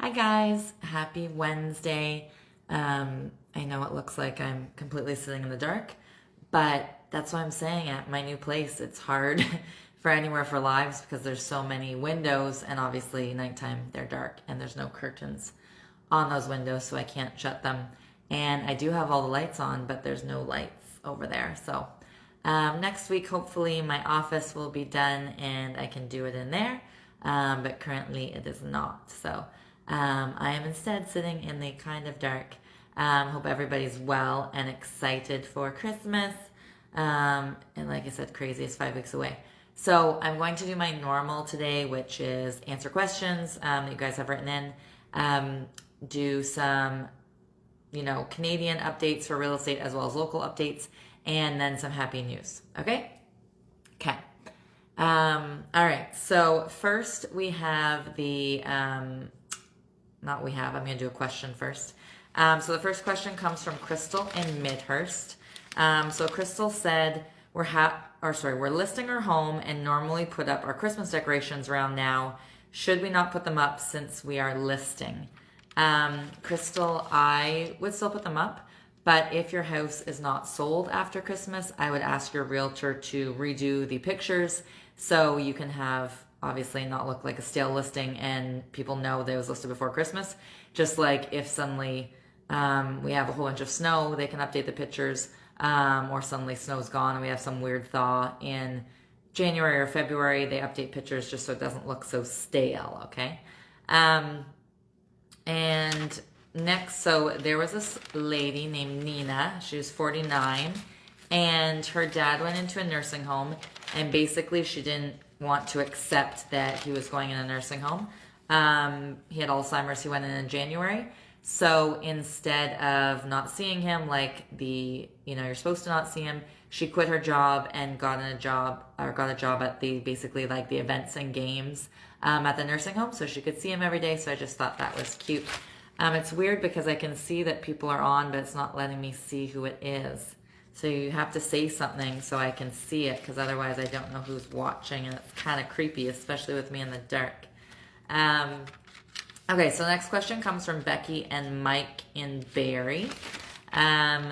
Hi guys, happy Wednesday. I know it looks like I'm completely sitting in the dark, but that's why I'm saying at my new place, it's hard for anywhere for lives because there's so many windows and obviously nighttime they're dark and there's no curtains on those windows so I can't shut them. And I do have all the lights on, but there's no lights over there. So next week, hopefully my office will be done and I can do it in there. But currently it is not. So I am instead sitting in the kind of dark. Hope everybody's well and excited for Christmas. And like I said, crazy is 5 weeks away. So I'm going to do my normal today, which is answer questions that you guys have written in. Do some, Canadian updates for real estate as well as local updates, and then some happy news. Okay? Okay. All right. So first we have the, I'm going to do a question first. So the first question comes from Crystal in Midhurst. So Crystal said, we're listing our home and normally put up our Christmas decorations around now. Should we not put them up since we are listing? Crystal, I would still put them up, but if your house is not sold after Christmas, I would ask your realtor to redo the pictures so you can have, obviously, not look like a stale listing and people know that it was listed before Christmas. Just like if suddenly we have a whole bunch of snow, they can update the pictures, or suddenly snow's gone and we have some weird thaw in January or February, they update pictures just so it doesn't look so stale, okay? And next, so there was this lady named Nina. She was 49, and her dad went into a nursing home, and basically she didn't want to accept that he was going in a nursing home. He had Alzheimer's. He went in January. So instead of not seeing him like you're supposed to not see him, she quit her job and got a job at basically like the events and games at the nursing home so she could see him every day. So I just thought that was cute. It's weird because I can see that people are on, but it's not letting me see who it is. So you have to say something so I can see it, because otherwise I don't know who's watching, and it's kind of creepy, especially with me in the dark. Okay, so the next question comes from Becky and Mike in Barrie.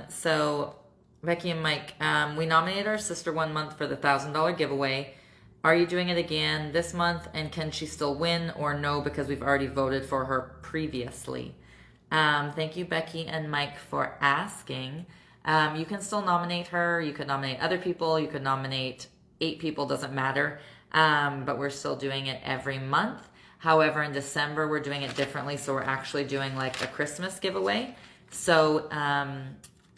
So Becky and Mike, we nominated our sister 1 month for the $1,000 giveaway. Are you doing it again this month, and can she still win or no because we've already voted for her previously? Thank you, Becky and Mike, for asking. You can still nominate her. You could nominate other people. You could nominate 8 people, doesn't matter. But we're still doing it every month. However, in December, we're doing it differently. So we're actually doing like a Christmas giveaway. So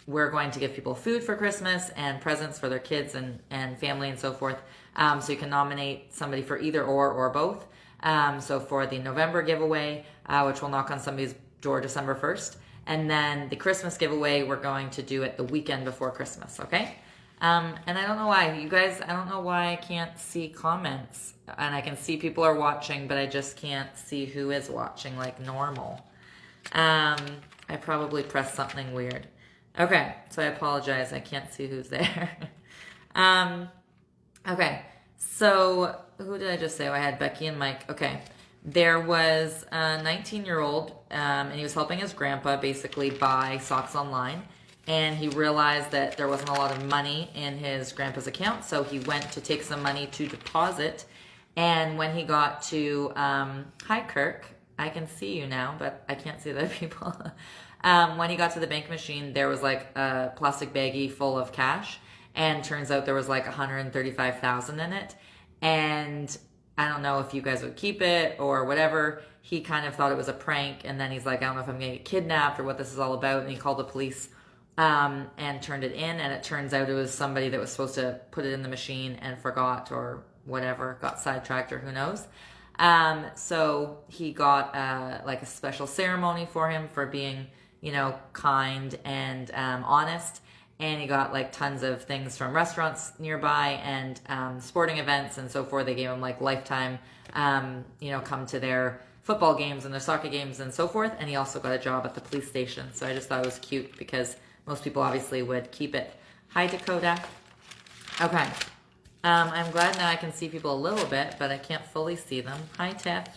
we're going to give people food for Christmas and presents for their kids and family and so forth. So you can nominate somebody for either or both. So for the November giveaway, which will knock on somebody's door December 1st. And then the Christmas giveaway, we're going to do it the weekend before Christmas, okay? And I don't know why. You guys, I don't know why I can't see comments. And I can see people are watching, but I just can't see who is watching like normal. I probably pressed something weird. Okay, so I apologize. I can't see who's there. Okay, so who did I just say? Oh, I had Becky and Mike. Okay, there was a 19-year-old, and he was helping his grandpa basically buy socks online. And he realized that there wasn't a lot of money in his grandpa's account, so he went to take some money to deposit. And when he got to, hi Kirk, I can see you now, but I can't see the other people. When he got to the bank machine, there was like a plastic baggie full of cash, and turns out there was like 135,000 in it. And I don't know if you guys would keep it or whatever. He kind of thought it was a prank, and then he's like, I don't know if I'm gonna get kidnapped or what this is all about. And he called the police and turned it in, and it turns out it was somebody that was supposed to put it in the machine and forgot or whatever, got sidetracked or who knows. So he got like a special ceremony for him for being, kind and honest. And he got like tons of things from restaurants nearby and sporting events and so forth. They gave him like lifetime, come to their football games and their soccer games and so forth. And he also got a job at the police station. So I just thought it was cute because most people obviously would keep it. Hi, Dakota. Okay. I'm glad now I can see people a little bit, but I can't fully see them. Hi, Tiff.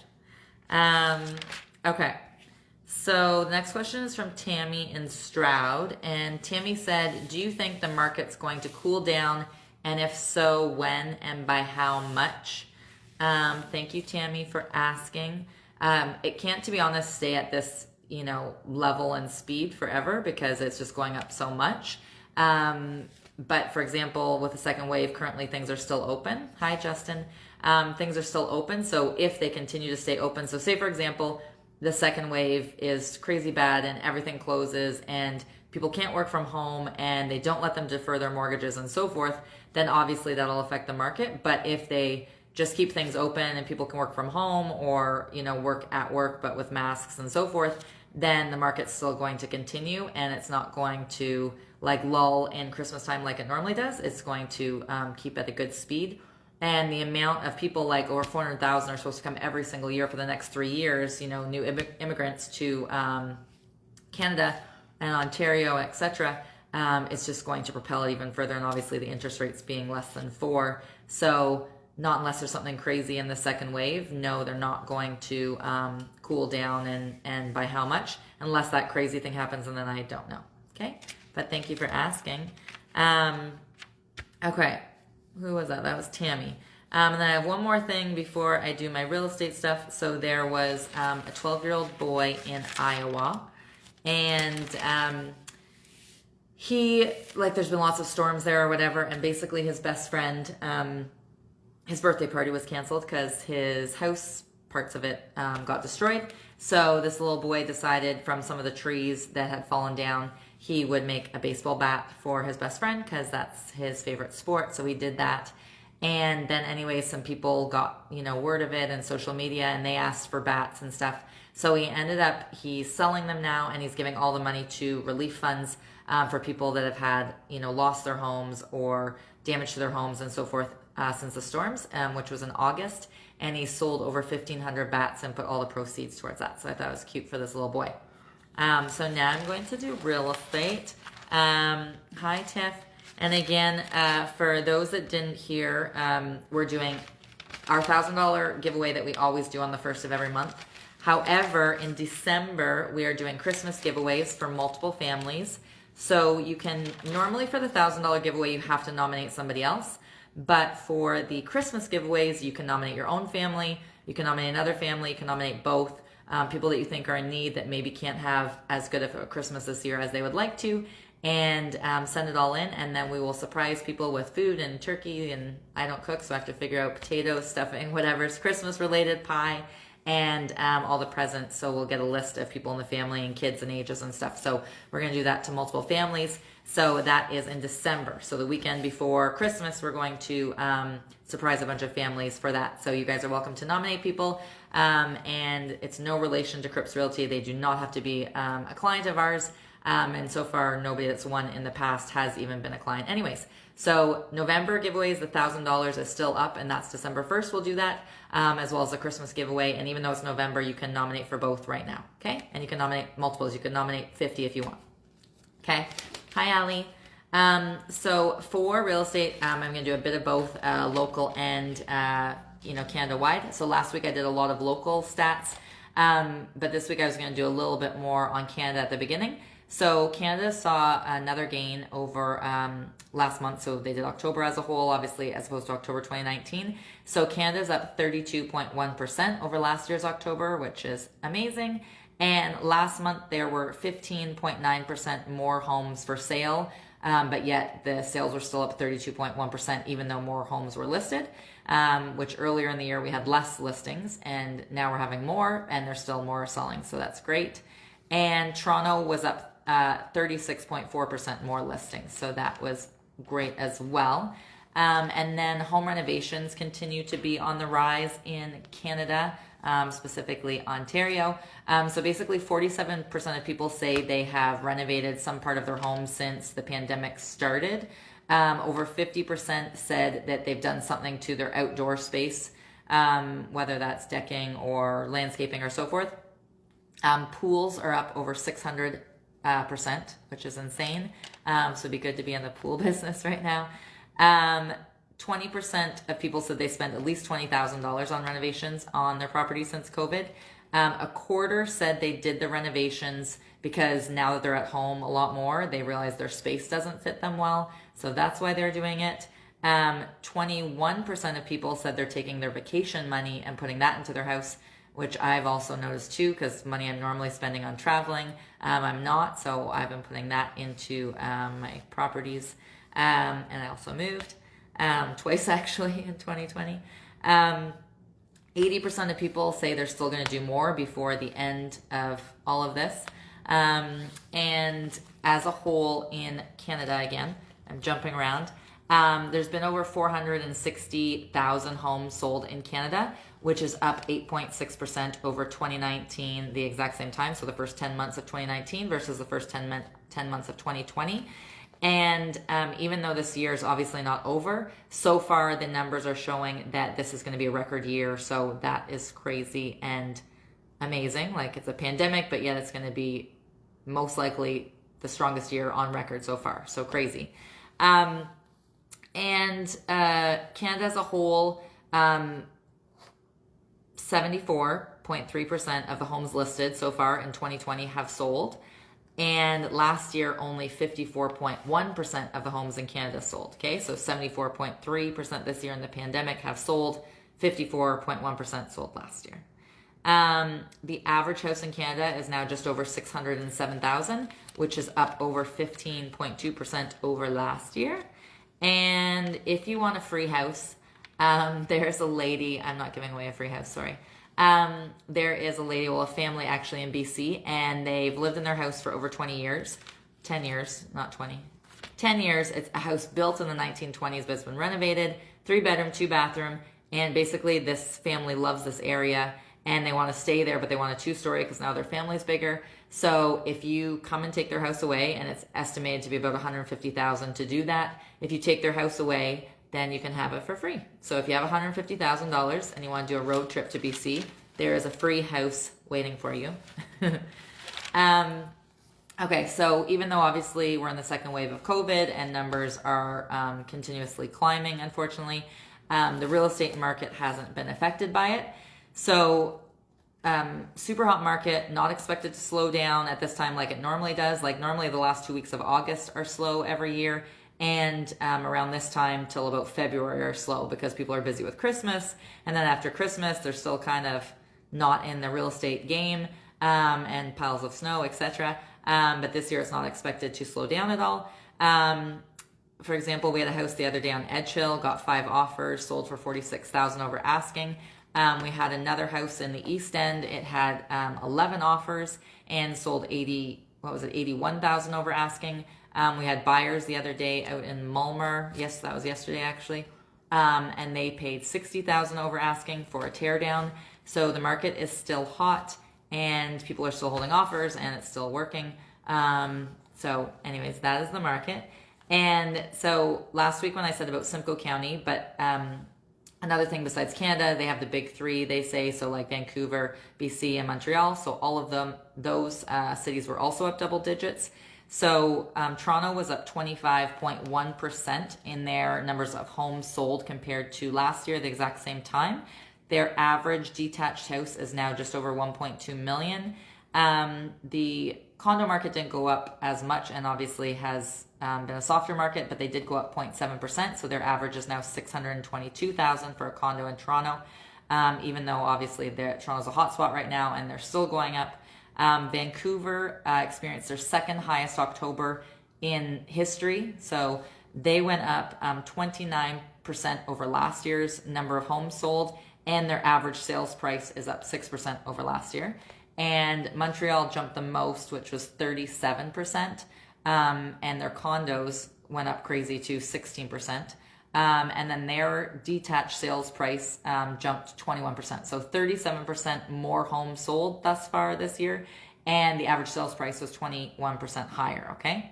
Okay. So the next question is from Tammy in Stroud. And Tammy said, do you think the market's going to cool down? And if so, when and by how much? Thank you, Tammy, for asking. It can't, to be honest, stay at this, level and speed forever because it's just going up so much. But for example, with the second wave, currently things are still open. Hi, Justin. Things are still open. So if they continue to stay open, so say for example, the second wave is crazy bad and everything closes and people can't work from home and they don't let them defer their mortgages and so forth, then obviously that'll affect the market. But if they just keep things open and people can work from home or, work at work but with masks and so forth, then the market's still going to continue and it's not going to lull in Christmas time like it normally does. It's going to keep at a good speed. And the amount of people, over 400,000 are supposed to come every single year for the next 3 years, new immigrants to Canada and Ontario, etc. It's just going to propel it even further. And obviously the interest rates being less than 4. So not unless there's something crazy in the second wave. No, they're not going to cool down and by how much, unless that crazy thing happens, and then I don't know. Okay? But thank you for asking. Okay. Who was that? That was Tammy. And then I have one more thing before I do my real estate stuff. So there was a 12-year-old boy in Iowa. And he, there's been lots of storms there or whatever. And basically his best friend, his birthday party was canceled because his house, parts of it, got destroyed. So this little boy decided from some of the trees that had fallen down, he would make a baseball bat for his best friend because that's his favorite sport. So he did that. And then anyway, some people got, word of it and social media and they asked for bats and stuff. So he's selling them now and he's giving all the money to relief funds for people that have had, lost their homes or damage to their homes and so forth since the storms, which was in August. And he sold over 1,500 bats and put all the proceeds towards that. So I thought it was cute for this little boy. So now I'm going to do real estate. Hi, Tiff. And again, for those that didn't hear, we're doing our $1,000 giveaway that we always do on the first of every month. However, in December, we are doing Christmas giveaways for multiple families. So you can, normally for the $1,000 giveaway, you have to nominate somebody else. But for the Christmas giveaways, you can nominate your own family, you can nominate another family, you can nominate both. People that you think are in need that maybe can't have as good of a Christmas this year as they would like to, and send it all in, and then we will surprise people with food and turkey, and I don't cook, so I have to figure out potatoes, stuffing, whatever's Christmas related, pie, and all the presents. So we'll get a list of people in the family and kids and ages and stuff. So we're going to do that to multiple families. So that is in December. So the weekend before Christmas, we're going to surprise a bunch of families for that. So you guys are welcome to nominate people. And it's no relation to Cripps Realty. They do not have to be a client of ours. And so far, nobody that's won in the past has even been a client. Anyways, so November giveaways, the $1,000 is still up, and that's December 1st. We'll do that, as well as the Christmas giveaway. And even though it's November, you can nominate for both right now. Okay. And you can nominate multiples. You can nominate 50 if you want. Okay. Hi, Allie. So for real estate, I'm going to do a bit of both local and, Canada-wide. So last week I did a lot of local stats, but this week I was going to do a little bit more on Canada at the beginning. So Canada saw another gain over last month. So they did October as a whole, obviously, as opposed to October 2019. So Canada's up 32.1% over last year's October, which is amazing. And last month there were 15.9% more homes for sale, but yet the sales were still up 32.1%, even though more homes were listed, which earlier in the year we had less listings, and now we're having more, and there's still more selling, so that's great. And Toronto was up 36.4% more listings, so that was great as well. And then home renovations continue to be on the rise in Canada, specifically Ontario. So basically 47% of people say they have renovated some part of their home since the pandemic started. Over 50% said that they've done something to their outdoor space, whether that's decking or landscaping or so forth. Pools are up over 600%, which is insane. So it'd be good to be in the pool business right now. 20% of people said they spent at least $20,000 on renovations on their property since COVID. A quarter said they did the renovations because now that they're at home a lot more, they realize their space doesn't fit them well. So that's why they're doing it. 21% of people said they're taking their vacation money and putting that into their house, which I've also noticed too, because money I'm normally spending on traveling, I'm not. So I've been putting that into my properties. And I also moved twice actually in 2020. 80% of people say they're still going to do more before the end of all of this. And as a whole in Canada, again, I'm jumping around, there's been over 460,000 homes sold in Canada, which is up 8.6% over 2019, the exact same time. So the first 10 months of 2019 versus the first 10 months of 2020. And even though this year is obviously not over, so far the numbers are showing that this is going to be a record year. So that is crazy and amazing. Like, it's a pandemic, but yet it's going to be most likely the strongest year on record so far. So crazy. And Canada as a whole, 74.3% of the homes listed so far in 2020 have sold. And last year, only 54.1% of the homes in Canada sold. Okay, so 74.3% this year in the pandemic have sold, 54.1% sold last year. The average house in Canada is now just over 607,000, which is up over 15.2% over last year. And if you want a free house, there's a lady, I'm not giving away a free house, sorry. There is a lady, well, a family actually in BC, and they've lived in their house for over 20 years. 10 years, not 20. 10 years. It's a house built in the 1920s, but it's been renovated. 3-bedroom, 2-bathroom. And basically this family loves this area and they want to stay there, but they want a 2-story because now their family's bigger. So if you come and take their house away, and it's estimated to be about $150,000 to do that, if you take their house away, then you can have it for free. So if you have $150,000 and you want to do a road trip to BC, there is a free house waiting for you. Okay, so even though obviously we're in the second wave of COVID and numbers are continuously climbing, unfortunately, the real estate market hasn't been affected by it. So super hot market, not expected to slow down at this time like it normally does. Like normally the last 2 weeks of August are slow every year. And around this time till about February are slow because people are busy with Christmas. And then after Christmas, they're still kind of not in the real estate game and piles of snow, etc. But this year it's not expected to slow down at all. For example, we had a house the other day on Edge Hill, got 5 offers, sold for $46,000 over asking. We had another house in the East End. It had 11 offers and sold $81,000 over asking. We had buyers the other day out in Mulmer. Yes, that was yesterday actually. And they paid $60,000 over asking for a teardown. So the market is still hot and people are still holding offers and it's still working. So anyways, that is the market. And so last week when I said about Simcoe County, but another thing besides Canada, they have the big 3, they say, so like Vancouver, BC, and Montreal. So all of them, those cities were also up double digits. So Toronto was up 25.1% in their numbers of homes sold compared to last year, the exact same time. Their average detached house is now just over 1.2 million. The condo market didn't go up as much and obviously has been a softer market, but they did go up 0.7%. So their average is now 622,000 for a condo in Toronto, even though obviously Toronto's a hot spot right now and they're still going up. Vancouver experienced their second highest October in history. So they went up 29% over last year's number of homes sold, and their average sales price is up 6% over last year. And Montreal jumped the most, which was 37%, and their condos went up crazy to 16%. And then their detached sales price jumped 21%. So 37% more homes sold thus far this year. And the average sales price was 21% higher, okay?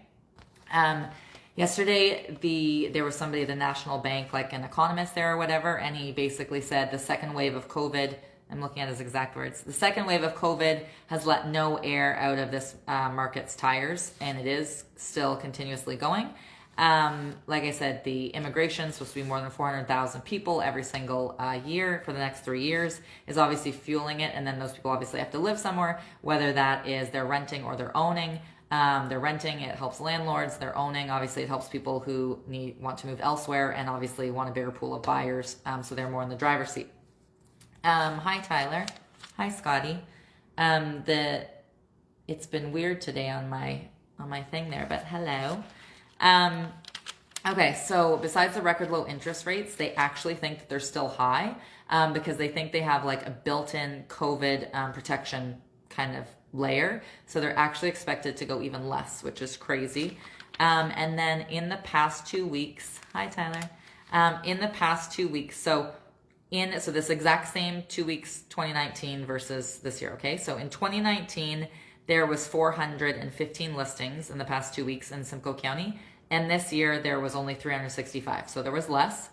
Yesterday, there was somebody at the National Bank, like an economist there or whatever, and he basically said the second wave of COVID, I'm looking at his exact words, the second wave of COVID has let no air out of this market's tires, and it is still continuously going. Like I said, the immigration is supposed to be more than 400,000 people every single year for the next 3 years is obviously fueling it. And then those people obviously have to live somewhere, whether that is they're renting or they're owning. They're renting, it helps landlords. They're owning, obviously it helps people who want to move elsewhere and obviously want a bigger pool of buyers, so they're more in the driver's seat. Hi Tyler. Hi Scotty. It's been weird today on my thing there, but hello. Okay, so besides the record low interest rates, they actually think that they're still high because they think they have like a built-in COVID protection kind of layer. So they're actually expected to go even less, which is crazy. And then in the past 2 weeks, hi Tyler, in the past 2 weeks, so this exact same 2 weeks, 2019 versus this year, okay? So in 2019, there was 415 listings in the past 2 weeks in Simcoe County. And this year, there was only 365. So there was less.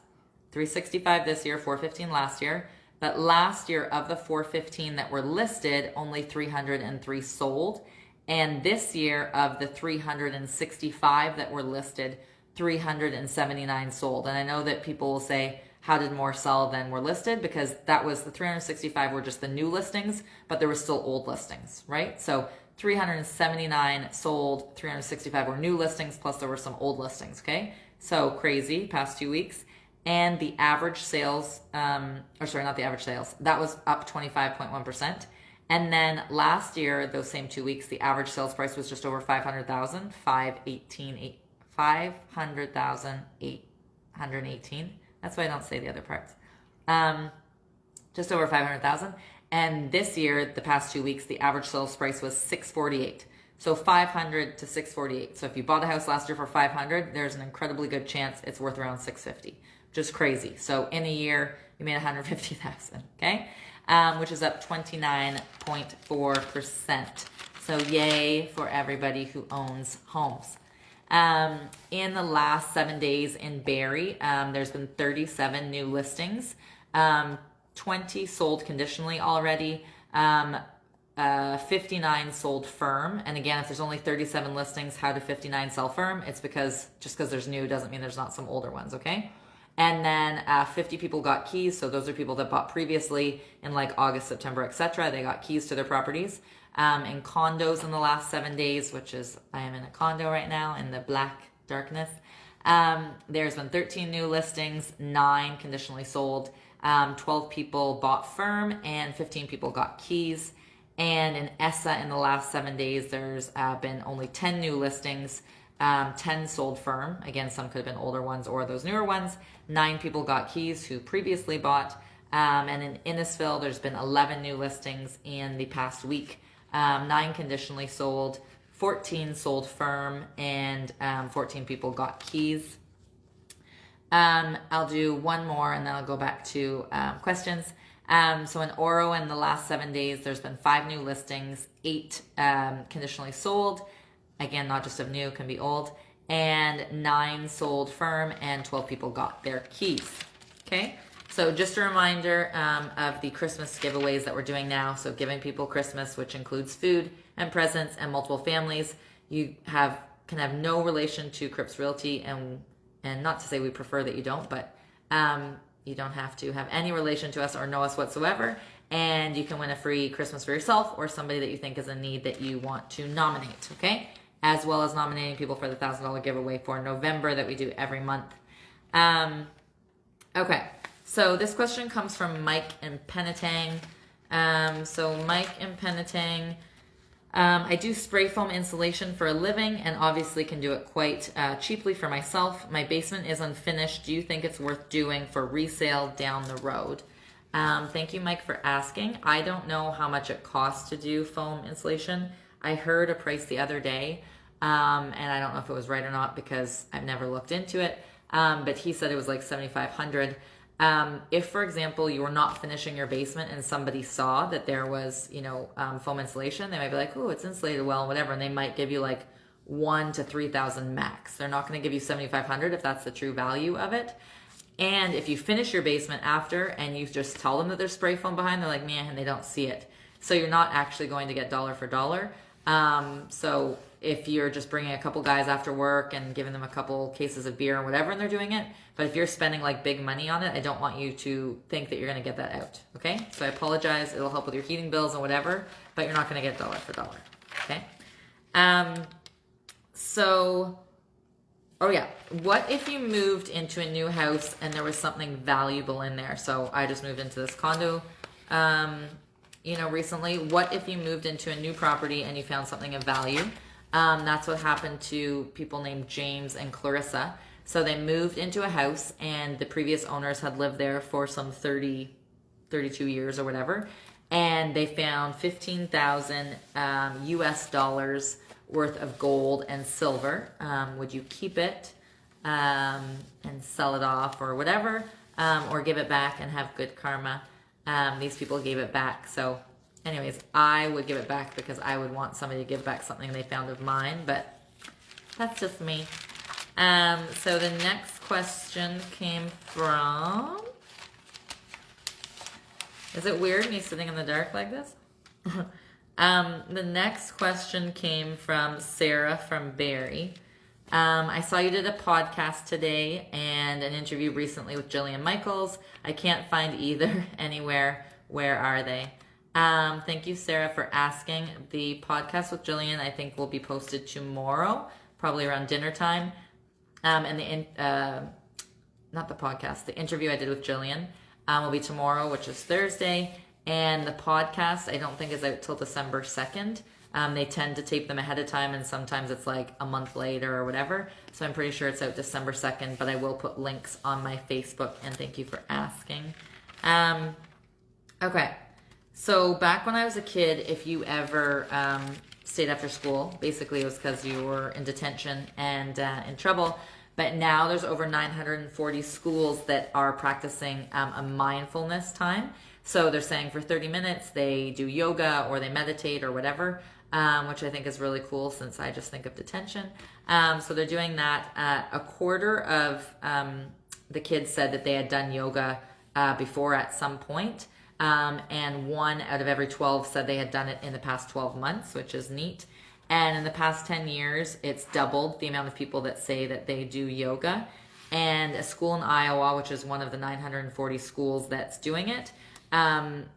365 this year, 415 last year. But last year, of the 415 that were listed, only 303 sold. And this year, of the 365 that were listed, 379 sold. And I know that people will say, how did more sell than were listed? Because that was the 365 were just the new listings, but there were still old listings, right? So 379 sold, 365 were new listings, plus there were some old listings, okay? So crazy, past 2 weeks. And the average sales, not the average sales, that was up 25.1%. And then last year, those same 2 weeks, the average sales price was just over 500,000, 500,818. That's why I don't say the other parts. Just over 500,000. And this year, the past 2 weeks, the average sales price was 648. So 500 to 648. So if you bought a house last year for 500, there's an incredibly good chance it's worth around 650. Just crazy. So in a year, you made 150,000, okay? Which is up 29.4%. So yay for everybody who owns homes. In the last 7 days in Barrie, there's been 37 new listings, 20 sold conditionally already, 59 sold firm. And again, if there's only 37 listings, how do 59 sell firm? It's because just because there's new doesn't mean there's not some older ones, okay? And then 50 people got keys. So those are people that bought previously in like August, September, etc. They got keys to their properties. In condos in the last 7 days, which is, I am in a condo right now in the black darkness. There's been 13 new listings, 9 conditionally sold, 12 people bought firm, and 15 people got keys. And in ESSA in the last 7 days, there's been only 10 new listings, 10 sold firm. Again, some could have been older ones or those newer ones. 9 people got keys who previously bought. And in Innisfil, there's been 11 new listings in the past week. 9 conditionally sold, 14 sold firm, and 14 people got keys. I'll do one more and then I'll go back to questions. So in Oro in the last 7 days, there's been 5 new listings, 8 conditionally sold. Again, not just of new, can be old. And 9 sold firm and 12 people got their keys. Okay? So just a reminder of the Christmas giveaways that we're doing now. So giving people Christmas, which includes food and presents and multiple families. You can have no relation to Cripps Realty, and not to say we prefer that you don't, but you don't have to have any relation to us or know us whatsoever. And you can win a free Christmas for yourself or somebody that you think is in need that you want to nominate, okay? As well as nominating people for the $1,000 giveaway for November that we do every month. Okay. So this question comes from Mike in Penetang. So Mike in Penetang, I do spray foam insulation for a living and obviously can do it quite cheaply for myself. My basement is unfinished. Do you think it's worth doing for resale down the road? Thank you, Mike, for asking. I don't know how much it costs to do foam insulation. I heard a price the other day, and I don't know if it was right or not because I've never looked into it, but he said it was like $7,500. If, for example, you were not finishing your basement and somebody saw that there was, foam insulation, they might be like, oh, it's insulated well, whatever, and they might give you like 1,000 to 3,000 max. They're not going to give you $7,500 if that's the true value of it. And if you finish your basement after and you just tell them that there's spray foam behind, they're like, man, and they don't see it. So you're not actually going to get dollar for dollar. So if you're just bringing a couple guys after work and giving them a couple cases of beer or whatever and they're doing it, but if you're spending like big money on it, I don't want you to think that you're going to get that out. Okay? So I apologize. It'll help with your heating bills and whatever, but you're not going to get dollar for dollar. Okay? Oh yeah, what if you moved into a new house and there was something valuable in there? So I just moved into this condo, recently. What if you moved into a new property and you found something of value? That's what happened to people named James and Clarissa. So they moved into a house and the previous owners had lived there for some 32 years or whatever. And they found 15,000 US dollars worth of gold and silver. Would you keep it and sell it off or whatever, or give it back and have good karma? These people gave it back. So anyways, I would give it back because I would want somebody to give back something they found of mine, but that's just me. So the next question came from... Is it weird me sitting in the dark like this? The next question came from Sarah from Barrie. I saw you did a podcast today and an interview recently with Jillian Michaels. I can't find either anywhere. Where are they? Thank you, Sarah, for asking. The podcast with Jillian, I think, will be posted tomorrow, probably around dinner time. And not the podcast, the interview I did with Jillian will be tomorrow, which is Thursday. And the podcast, I don't think is out till December 2nd. They tend to tape them ahead of time, and sometimes it's like a month later or whatever. So I'm pretty sure it's out December 2nd, but I will put links on my Facebook, and thank you for asking. Okay, so back when I was a kid, if you ever stayed after school, basically it was because you were in detention and in trouble. But now there's over 940 schools that are practicing a mindfulness time. So they're saying for 30 minutes they do yoga or they meditate or whatever, which I think is really cool since I just think of detention. So they're doing that. A quarter of the kids said that they had done yoga before at some point. And 1 out of every 12 said they had done it in the past 12 months, which is neat. And in the past 10 years, it's doubled the amount of people that say that they do yoga. And a school in Iowa, which is one of the 940 schools that's doing it,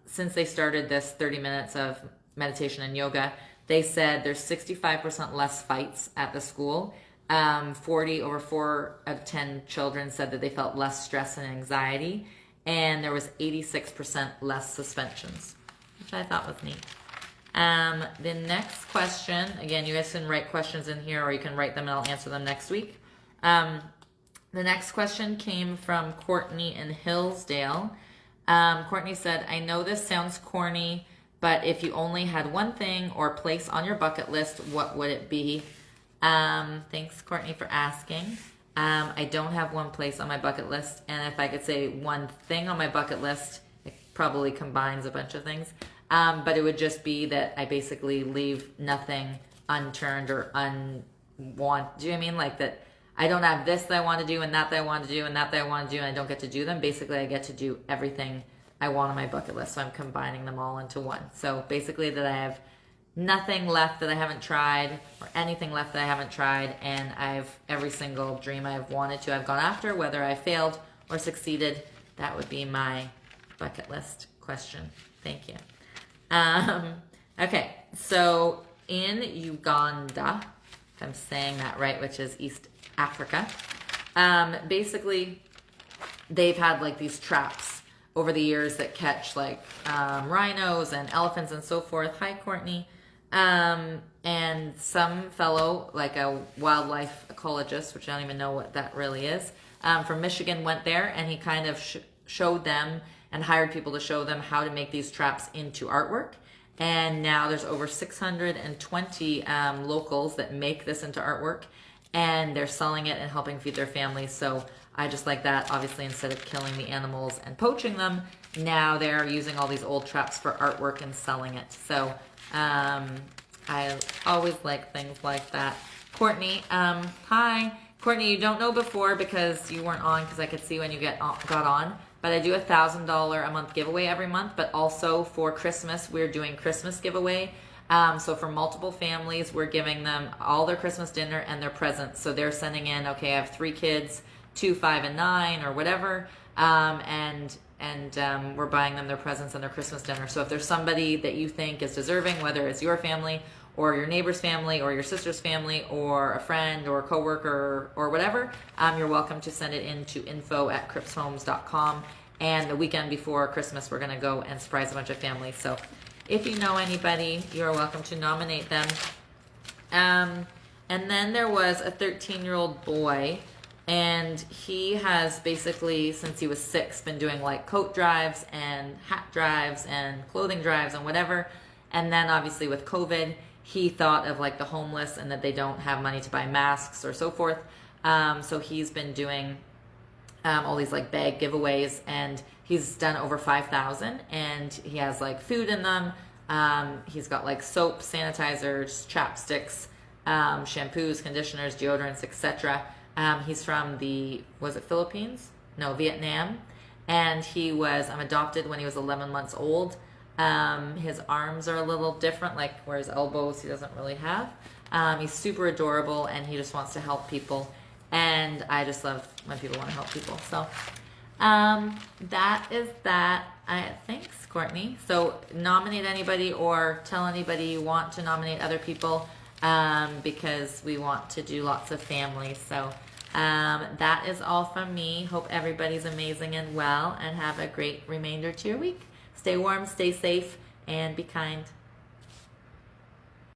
since they started this 30 minutes of meditation and yoga, they said there's 65% less fights at the school. Over 4 out of 10 children said that they felt less stress and anxiety. And there was 86% less suspensions, which I thought was neat. The next question, again, you guys can write questions in here or you can write them and I'll answer them next week. The next question came from Courtney in Hillsdale. Courtney said, I know this sounds corny, but if you only had one thing or place on your bucket list, what would it be? Thanks, Courtney, for asking. I don't have one place on my bucket list, and if I could say one thing on my bucket list, it probably combines a bunch of things. But it would just be that I basically leave nothing unturned or do you know what I mean? Like that I don't have this that I want to do and that I want to do and that I want to do and I don't get to do them. Basically, I get to do everything I want on my bucket list. So I'm combining them all into one. So basically that I have nothing left that I haven't tried or anything left that I haven't tried, and I have every single dream I've wanted to I've gone after, whether I failed or succeeded. That would be my bucket list question. Thank you. Okay, so in Uganda, if I'm saying that right, which is East Africa, basically they've had like these traps over the years that catch like rhinos and elephants and so forth. Hi, Courtney. And some fellow, like a wildlife ecologist, which I don't even know what that really is, from Michigan went there and he kind of showed them and hired people to show them how to make these traps into artwork. And now there's over 620 locals that make this into artwork, and they're selling it and helping feed their families. So I just like that. Obviously, instead of killing the animals and poaching them, now they're using all these old traps for artwork and selling it. So I always like things like that. Courtney, hi. Courtney, you don't know before because you weren't on, because I could see when you got on. But I do a $1,000 a month giveaway every month. But also for Christmas, we're doing Christmas giveaway. So for multiple families, we're giving them all their Christmas dinner and their presents. So they're sending in, okay, I have 3 kids, 2, 5, and 9, or whatever, and we're buying them their presents and their Christmas dinner. So if there's somebody that you think is deserving, whether it's your family or your neighbor's family or your sister's family or a friend or a coworker or whatever, you're welcome to send it in to info@crippshomes.com. And the weekend before Christmas, we're going to go and surprise a bunch of families. So if you know anybody, you're welcome to nominate them. And then there was a 13-year-old boy, and he has basically, since he was 6, been doing like coat drives and hat drives and clothing drives and whatever. And then obviously with COVID, he thought of like the homeless and that they don't have money to buy masks or so forth. So he's been doing all these like bag giveaways, and he's done over 5,000, and he has like food in them. He's got like soap, sanitizers, chapsticks, shampoos, conditioners, deodorants, etc. He's from was it Philippines? No, Vietnam. And he was adopted when he was 11 months old. His arms are a little different, like where his elbows he doesn't really have. He's super adorable, and he just wants to help people. And I just love when people want to help people. So that is that. Thanks, Courtney. So nominate anybody or tell anybody you want to nominate other people, because we want to do lots of families. So that is all from me. Hope everybody's amazing and well, and have a great remainder to your week. Stay warm, stay safe, and be kind.